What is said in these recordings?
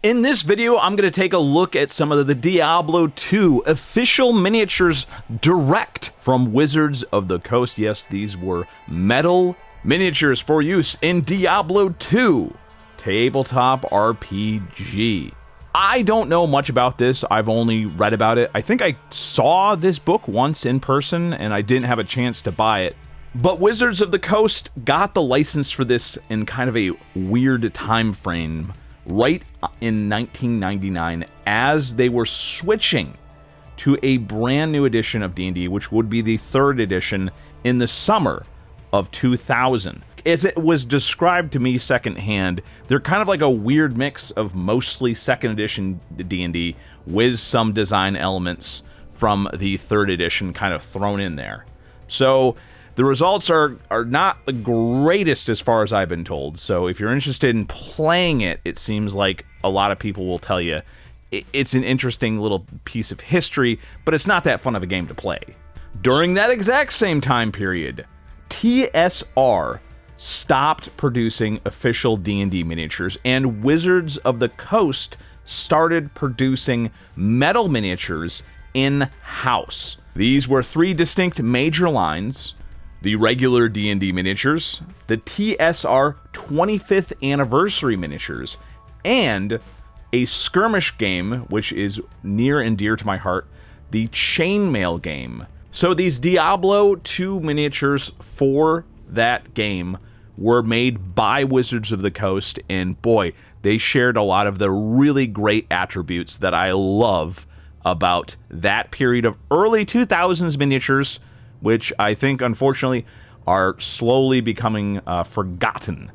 In this video, I'm going to take a look at some of the Diablo 2 official miniatures direct from Wizards of the Coast. Yes, these were metal miniatures for use in Diablo 2 tabletop RPG. I don't know much about this. I've only read about it. I think I saw this book once in person and I didn't have a chance to buy it. But Wizards of the Coast got the license for this in kind of a weird time frame right in 1999 as they were switching to a brand new edition of D&D, which would be the third edition in the summer of 2000. As it was described to me secondhand, they're kind of like a weird mix of mostly second edition D&D with some design elements from the third edition kind of thrown in there. So the results are not the greatest as far as I've been told. So if you're interested in playing it, it seems like a lot of people will tell you it's an interesting little piece of history, but it's not that fun of a game to play. During that exact same time period, TSR stopped producing official D&D miniatures, and Wizards of the Coast started producing metal miniatures in-house. These were three distinct major lines: the regular D&D miniatures, the TSR 25th anniversary miniatures, and a skirmish game, which is near and dear to my heart, the Chainmail game. So these Diablo 2 miniatures for that game were made by Wizards of the Coast, and boy, they shared a lot of the really great attributes that I love about that period of early 2000s miniatures, which I think, unfortunately, are slowly becoming forgotten.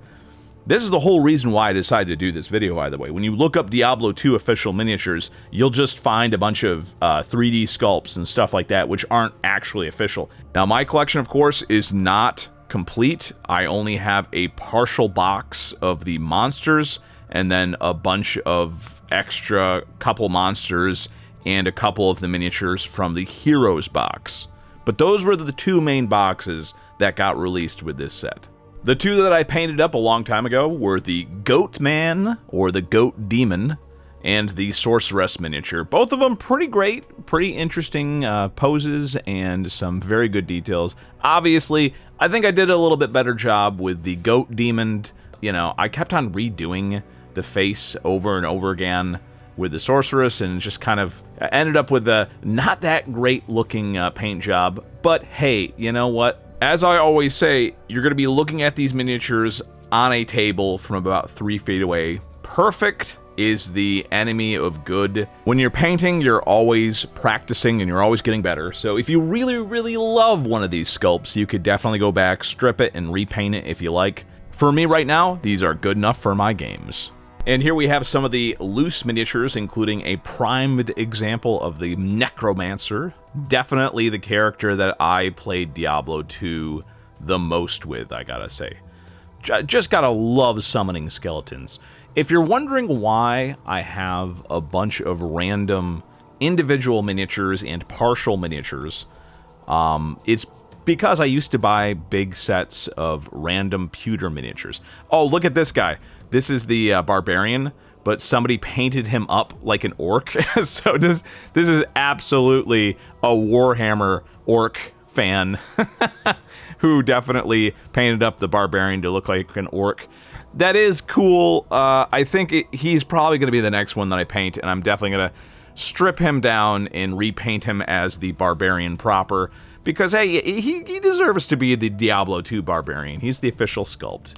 This is the whole reason why I decided to do this video, by the way. When you look up Diablo 2 official miniatures, you'll just find a bunch of 3D sculpts and stuff like that, which aren't actually official. Now, my collection, of course, is not complete. I only have a partial box of the monsters, and then a bunch of extra couple monsters, and a couple of the miniatures from the Heroes box. But those were the two main boxes that got released with this set. The two that I painted up a long time ago were the Goat Man, or the Goat Demon, and the Sorceress miniature. Both of them pretty great, pretty interesting poses, and some very good details. Obviously, I think I did a little bit better job with the Goat Demon. You know, I kept on redoing the face over and over again with the Sorceress, and just kind of ended up with a not that great looking paint job. But hey, you know what? As I always say, you're going to be looking at these miniatures on a table from about 3 feet away. Perfect is the enemy of good. When you're painting, you're always practicing and you're always getting better. So if you really, really love one of these sculpts, you could definitely go back, strip it, and repaint it if you like. For me right now, these are good enough for my games. And here we have some of the loose miniatures, including a primed example of the Necromancer. Definitely the character that I played Diablo 2 the most with, I gotta say. Just gotta love summoning skeletons. If you're wondering why I have a bunch of random individual miniatures and partial miniatures, it's because I used to buy big sets of random pewter miniatures. Oh, look at this guy. This is the Barbarian, but somebody painted him up like an orc. So this is absolutely a Warhammer orc fan who definitely painted up the Barbarian to look like an orc. That is cool. I think he's probably going to be the next one that I paint, and I'm definitely going to strip him down and repaint him as the Barbarian proper, because, hey, he deserves to be the Diablo 2 Barbarian. He's the official sculpt.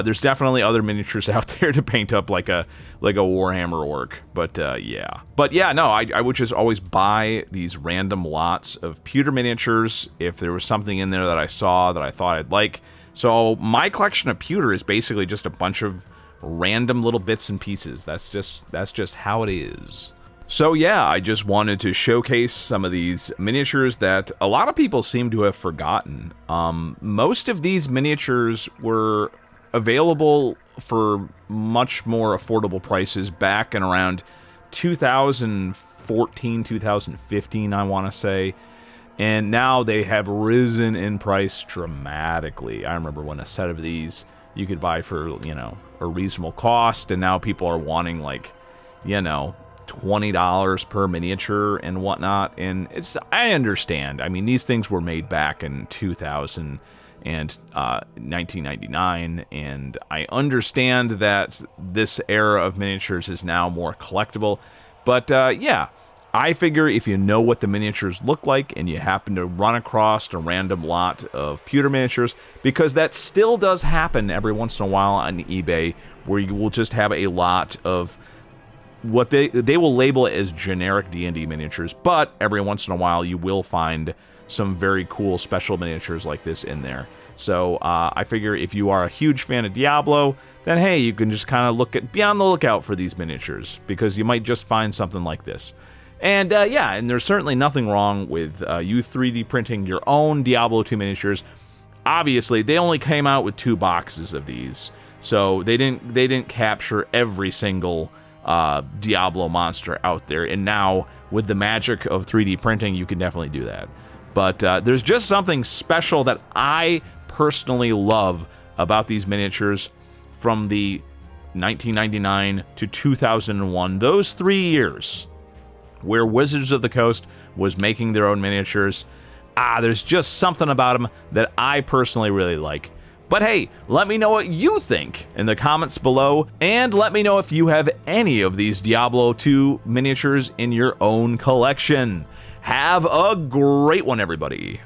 There's definitely other miniatures out there to paint up like a Warhammer orc, but yeah. But yeah, no, I would just always buy these random lots of pewter miniatures if there was something in there that I saw that I thought I'd like. So my collection of pewter is basically just a bunch of random little bits and pieces. That's just how it is. So yeah, I just wanted to showcase some of these miniatures that a lot of people seem to have forgotten. Most of these miniatures were available for much more affordable prices back in around 2014, 2015, I want to say. And now they have risen in price dramatically. I remember when a set of these you could buy for, you know, a reasonable cost, and now people are wanting like you know, $20 per miniature and whatnot. And I understand. I mean, these things were made back in 2000 and 1999, and I understand that this era of miniatures is now more collectible. But yeah, I figure if you know what the miniatures look like and you happen to run across a random lot of pewter miniatures, because that still does happen every once in a while on eBay, where you will just have a lot of what they will label it as generic D&D miniatures, but every once in a while you will find some very cool special miniatures like this in there. So I figure if you are a huge fan of Diablo, then hey, you can just kind of be on the lookout for these miniatures, because you might just find something like this. And yeah, and there's certainly nothing wrong with you 3D printing your own Diablo 2 miniatures. Obviously, they only came out with 2 boxes of these, so they didn't capture every single Diablo monster out there. And now with the magic of 3D printing, you can definitely do that. But there's just something special that I personally love about these miniatures from the 1999 to 2001, those 3 years where Wizards of the Coast was making their own miniatures. There's just something about them that I personally really like. But hey, let me know what you think in the comments below, and let me know if you have any of these Diablo 2 miniatures in your own collection. Have a great one, everybody.